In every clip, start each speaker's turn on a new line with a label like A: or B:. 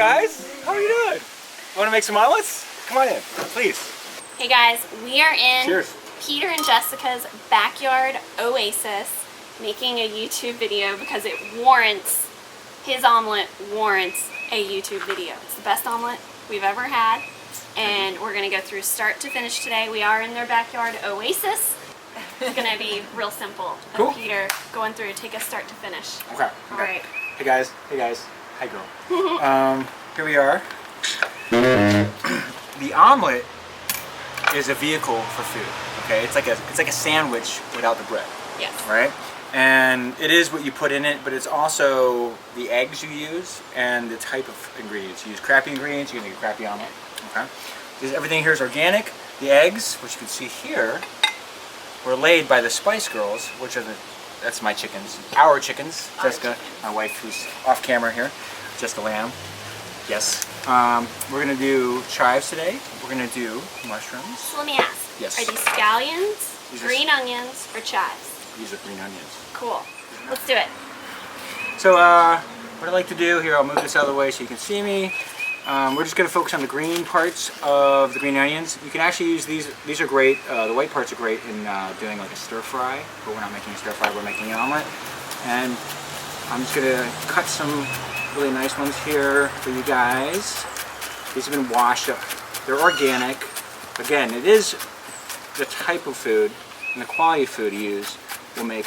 A: guys. How are you doing? Want to make some omelets? Come on in, please.
B: Hey guys, we are in
A: Cheers.
B: Peter and Jessica's backyard oasis making a YouTube video because it warrants, his omelet warrants a YouTube video. It's the best omelet we've ever had, and we're going to go through start to finish today. We are in their backyard oasis. It's going to be real simple.
A: Cool.
B: Peter going through, take us start to finish.
A: Okay.
B: All right.
A: Hey guys. Hi girl. Here we are. The omelet is a vehicle for food. Okay, it's like a sandwich without the bread.
B: Yes.
A: Right. And it is what you put in it, but it's also the eggs you use and the type of ingredients. You use crappy ingredients, you're gonna get a crappy omelet. Okay. Everything here is organic. The eggs, which you can see here, were laid by the Spice Girls, which are that's my chickens, our chickens. Jessica, my wife, who's off camera here, Jessica Lamb. Yes. We're gonna do chives today. We're gonna do mushrooms.
B: So let me ask.
A: Yes.
B: Are these scallions, green onions, or chives?
A: These are green onions.
B: Cool. Let's do it.
A: So what I like to do here, I'll move this out of the way so you can see me. We're just going to focus on the green parts of the green onions. You can actually use these. These are great. The white parts are great in doing like a stir fry, but we're not making a stir fry. We're making an omelet. And I'm just going to cut some really nice ones here for you guys. These have been washed up. They're organic. Again, it is the type of food and the quality of food you use will make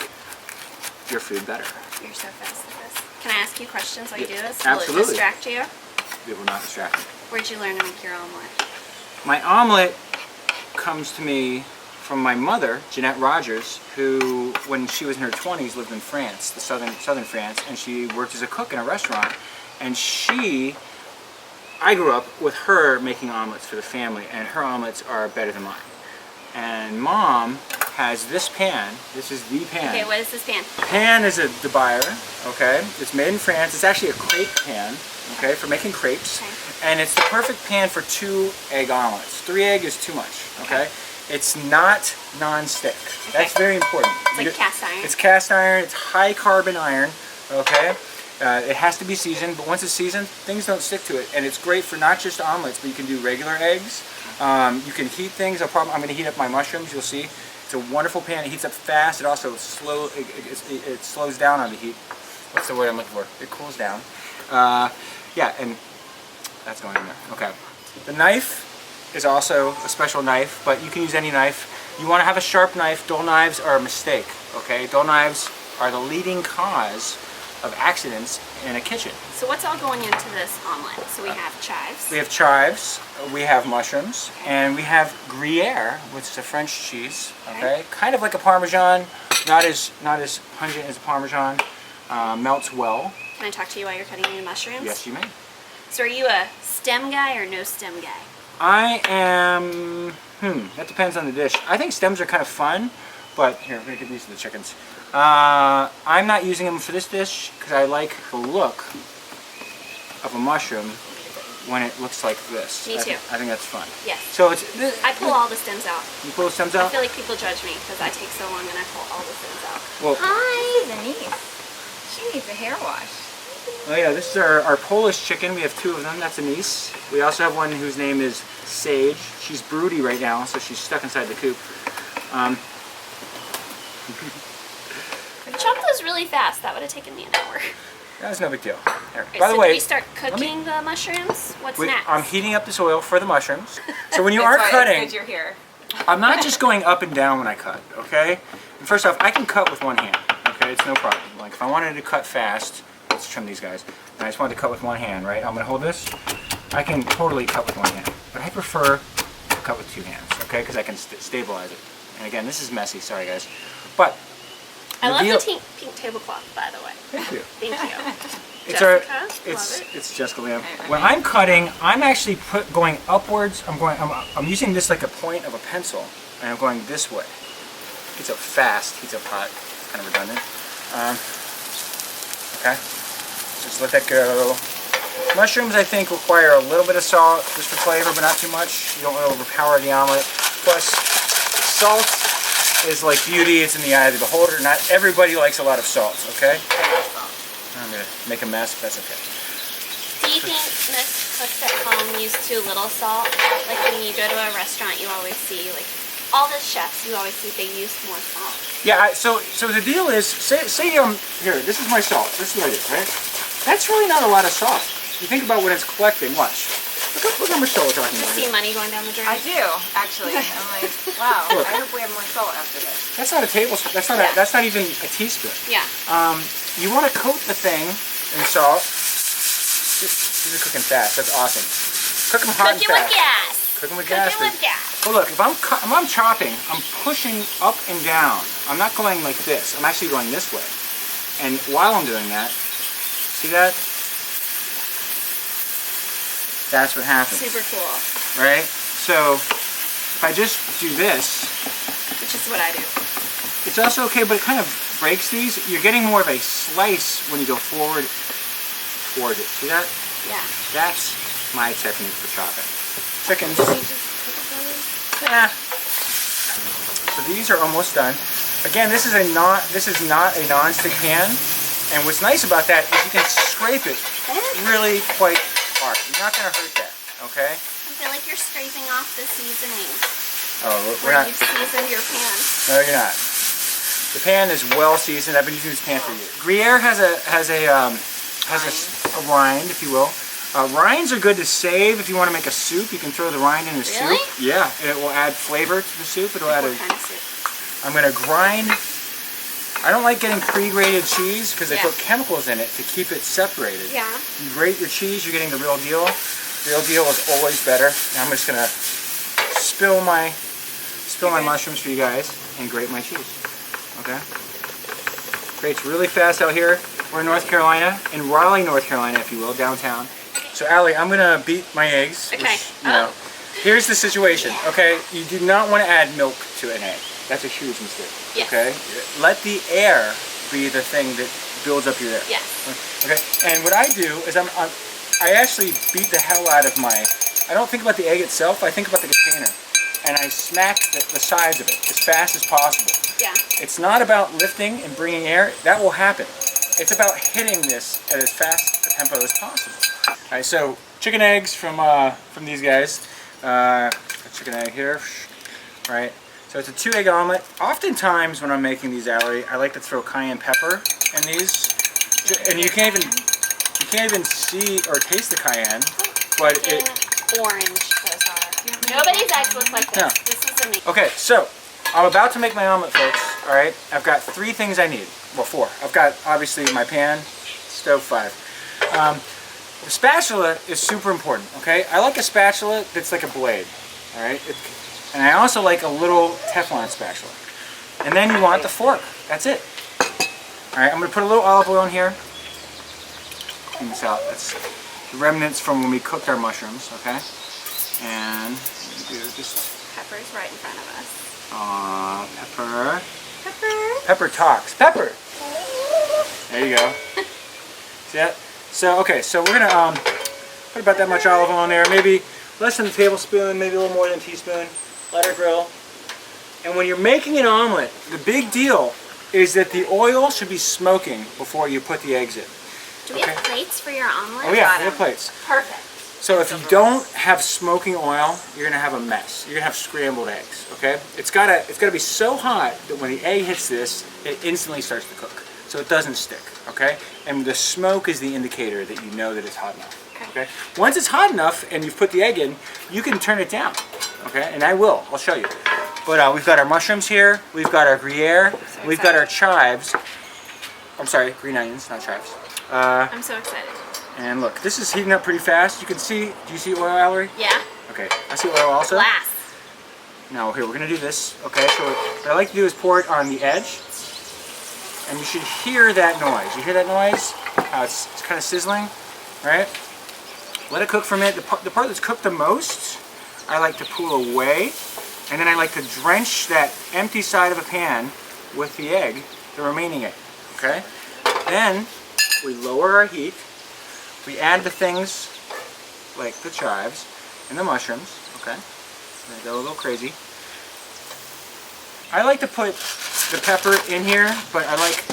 A: your food better.
B: You're so fast at this. Can I ask you questions while you do this?
A: Absolutely.
B: Will it distract you?
A: It will not distract me.
B: Where'd you learn to make your omelet?
A: My omelet comes to me from my mother, Jeanette Rogers, who, when she was in her 20s, lived in France, the southern France, and she worked as a cook in a restaurant. And I grew up with her making omelets for the family, and her omelets are better than mine. And Mom has this pan. This is the pan.
B: Okay, what is this pan?
A: Pan is a de Bayer, okay? It's made in France. It's actually a crepe pan, okay, for making crepes.
B: Okay.
A: And it's the perfect pan for 2 egg omelets. 3 egg is too much, okay? It's not non-stick.
B: Okay.
A: That's very important.
B: It's like cast iron.
A: It's cast iron. It's high carbon iron, okay? It has to be seasoned, but once it's seasoned, things don't stick to it. And it's great for not just omelets, but you can do regular eggs. You can heat things. I'm going to heat up my mushrooms, you'll see. It's a wonderful pan. It heats up fast. It also it slows down on the heat. What's the word I'm looking for? It cools down. Yeah, and that's going in there. Okay. The knife is also a special knife, but you can use any knife. You want to have a sharp knife. Dull knives are a mistake. Okay. Dull knives are the leading cause of accidents in a kitchen.
B: So what's all going into this omelet? So we have chives.
A: We have chives, we have mushrooms, and we have gruyere, which is a French cheese. Okay, kind of like a Parmesan, not as pungent as a Parmesan. Melts well.
B: Can I talk to you while you're cutting the mushrooms?
A: Yes, you may.
B: So are you a stem guy or no stem guy?
A: I am. That depends on the dish. I think stems are kind of fun, but here, we're gonna give these to the chickens. I'm not using them for this dish because I like the look of a mushroom when it looks like this.
B: Me too.
A: I think that's fun.
B: Yes.
A: So it's.
B: I pull all the stems out.
A: You pull the stems
B: I
A: out?
B: feel like people judge me because I take so long and I pull all the stems out.
A: Well,
C: Hi, Denise. She needs a hair wash.
A: oh yeah, this is our Polish chicken. We have 2 of them. That's Anise. We also have one whose name is Sage. She's broody right now, so she's stuck inside the coop.
B: Chop those really fast. That would have taken me an hour.
A: That's no big deal. There.
B: Right,
A: By
B: so
A: the way,
B: do we start cooking the mushrooms? What's next?
A: I'm heating up this oil for the mushrooms. So when you
C: That's
A: are
C: why
A: cutting,
C: it's good you're here.
A: I'm not just going up and down when I cut, okay? And first off, I can cut with one hand, okay? It's no problem. Like if I wanted to cut fast, let's trim these guys, and I just wanted to cut with one hand, right? I'm gonna hold this. I can totally cut with one hand, but I prefer to cut with 2 hands, okay? Because I can stabilize it. And again, this is messy, sorry guys. But
B: I love the pink tablecloth, by the way.
A: Thank you.
B: Thank you.
A: It's Jessica Lamb. When I'm cutting, I'm actually going upwards. I'm using this like a point of a pencil, and I'm going this way. Heats up fast, heats up hot. It's kind of redundant. Okay, just let that go. Mushrooms, I think, require a little bit of salt just for flavor, but not too much. You don't want to overpower the omelet. Plus, salt is like beauty. It's in the eye of the beholder. Not everybody likes a lot of salt. Okay. I'm gonna make a mess, but that's okay.
B: Do you think most cooks at home use too little salt? Like when you go to a restaurant, you always see, like, all the chefs, you always see they use more salt.
A: Yeah, so the deal is, say here, this is my salt. This is what it is, right? That's really not a lot of salt. You think about when it's collecting, watch. Look how much salt we're talking
B: You
A: about.
B: see money going down the drain?
C: I do, actually. I'm like, wow,
A: Look.
C: I hope we have more salt after this.
A: That's not a tablespoon. That's not even a teaspoon.
B: Yeah.
A: You want to coat the thing in salt. These are cooking fast. That's awesome. Cook them hot and
B: Cooking
A: fast.
B: with gas.
A: Cooking with
B: Cooking
A: gas.
B: with gas.
A: Well, look, if I'm chopping, I'm pushing up and down. I'm not going like this. I'm actually going this way. And while I'm doing that, see that? That's what happens.
B: Super cool.
A: Right? So if I just do this,
B: Which is what I do.
A: it's also okay, but it kind of breaks these. You're getting more of a slice when you go forward towards it. See that?
B: Yeah.
A: That's my technique for chopping. Chickens.
B: You just cook those?
A: Yeah. So these are almost done. Again, this is not a non-stick pan, and what's nice about that is you can scrape it really quite hard. You're not going to hurt that, okay?
B: I feel like you're scraping off the seasoning.
A: Oh, we're
B: Where
A: not.
B: you've seasoned your pan.
A: No, you're not. The pan is well seasoned. I've been using this pan for years. Gruyere has a rind, if you will. Rinds are good to save if you want to make a soup. You can throw the rind in the
B: Really?
A: soup. Yeah, and it will add flavor to the soup. It'll add
B: What
A: a.
B: kind of soup?
A: I'm going to grind. I don't like getting pre-grated cheese because they
B: Yeah.
A: put chemicals in it to keep it separated.
B: Yeah.
A: You grate your cheese, you're getting the real deal. Real deal is always better. Now I'm just going to spill my mushrooms for you guys and grate my cheese. Okay? Grates really fast out here. We're in North Carolina, in Raleigh, North Carolina, if you will, downtown. So Allie, I'm going to beat my eggs.
B: Okay.
A: Which, you know, here's the situation, okay? You do not want to add milk to an egg. That's a huge mistake.
B: Yes.
A: Okay? Let the air be the thing that builds up your air.
B: Yes.
A: Okay? And what I do is I actually beat the hell out of I don't think about the egg itself, I think about the container. And I smack the sides of it as fast as possible.
B: Yeah.
A: It's not about lifting and bringing air. That will happen. It's about hitting this at as fast a tempo as possible. All right, so chicken eggs from these guys. A chicken egg here, right? So it's a 2-egg omelet. Oftentimes when I'm making these, Allie, I like to throw cayenne pepper in these, and you can't even see or taste the cayenne, but it.
B: Orange those are. Nobody's eggs look like this.
A: No.
B: This is amazing.
A: Okay, so I'm about to make my omelet, folks. All right, I've got 3 things I need. Well, 4. I've got obviously my pan, stove 5. The spatula is super important. Okay, I like a spatula that's like a blade. All right, and I also like a little Teflon spatula. And then you want the fork. That's it. All right, I'm gonna put a little olive oil in here. Clean this out. That's the remnants from when we cooked our mushrooms. Okay, and do just.
B: Pepper's right in front of us.
A: Pepper.
B: Pepper.
A: Pepper talks. Pepper. There you go. See that? So okay, so we're gonna put about that much olive oil in there, maybe less than a tablespoon, maybe a little more than a teaspoon. Let it grill. And when you're making an omelet, the big deal is that the oil should be smoking before you put the eggs in.
B: Do we have plates for your omelet?
A: Oh yeah, we have plates.
B: Perfect.
A: So if you don't have smoking oil, you're gonna have a mess. You're gonna have scrambled eggs. Okay? It's gotta be so hot that when the egg hits this, it instantly starts to cook, so it doesn't stick. Okay? And the smoke is the indicator that you know that it's hot enough. Okay? Once it's hot enough and you've put the egg in, you can turn it down. Okay? And I will. I'll show you. But we've got our mushrooms here. We've got our gruyere. We've got our chives. I'm sorry, green onions, not chives.
B: I'm so excited.
A: And look, this is heating up pretty fast. You can see, do you see oil, Valerie?
B: Yeah.
A: Okay, I see oil also.
B: Glass.
A: Now here, we're gonna do this, okay? So what I like to do is pour it on the edge. And you should hear that noise. You hear that noise? How it's kind of sizzling, right? Let it cook for a minute. The part that's cooked the most, I like to pull away. And then I like to drench that empty side of a pan with the egg, the remaining egg, okay? Then we lower our heat. We add the things like the chives and the mushrooms, okay? They go a little crazy. I like to put the pepper in here, but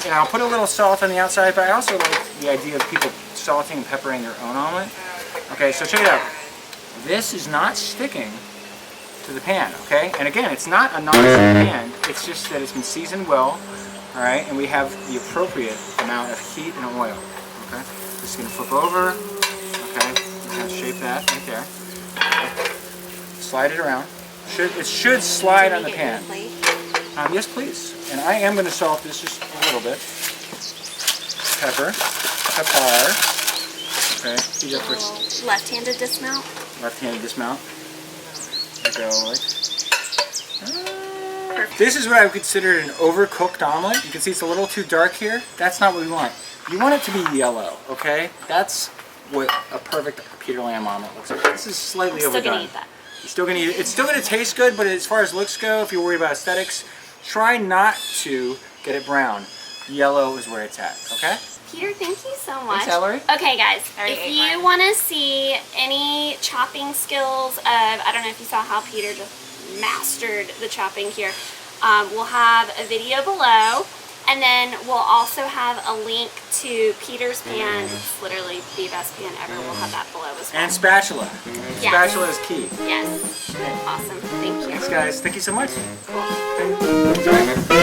A: and I'll put a little salt on the outside, but I also like the idea of people salting and peppering their own omelet. Okay, so check it out. This is not sticking to the pan, okay? And again, it's not a non-stick pan. It's just that it's been seasoned well, all right? And we have the appropriate amount of heat and oil, okay? Just gonna flip over, okay? Kind of shape that right there. Okay. Slide it around. It should slide on the pan. Yes, please. And I am going to salt this just a little bit. Pepper. Okay. Heat up for
B: left-handed dismount.
A: Left-handed dismount. Garlic. This is what I would consider an overcooked omelet. You can see it's a little too dark here. That's not what we want. You want it to be yellow, okay? That's what a perfect Peter Lamb omelet looks like. This is slightly overdone.
B: Still gonna eat that.
A: You're still gonna eat it. It's still gonna taste good, but as far as looks go, if you're worried about aesthetics, try not to get it brown. Yellow is where it's at, okay?
B: Peter, thank you so much.
A: Thanks, Ellery.
B: Okay, guys,
C: Already
B: if
C: ate
B: you
C: mine.
B: want to see any chopping skills of, I don't know if you saw how Peter just mastered the chopping here, we'll have a video below, and then we'll also have a link to Peter's pan. It's literally the best pan ever. We'll have that below as well.
A: And spatula.
B: Yes.
A: Spatula is key.
B: Yes. Awesome. Thank you.
A: Thanks, guys. Thank you so much.
B: Cool.
A: Okay.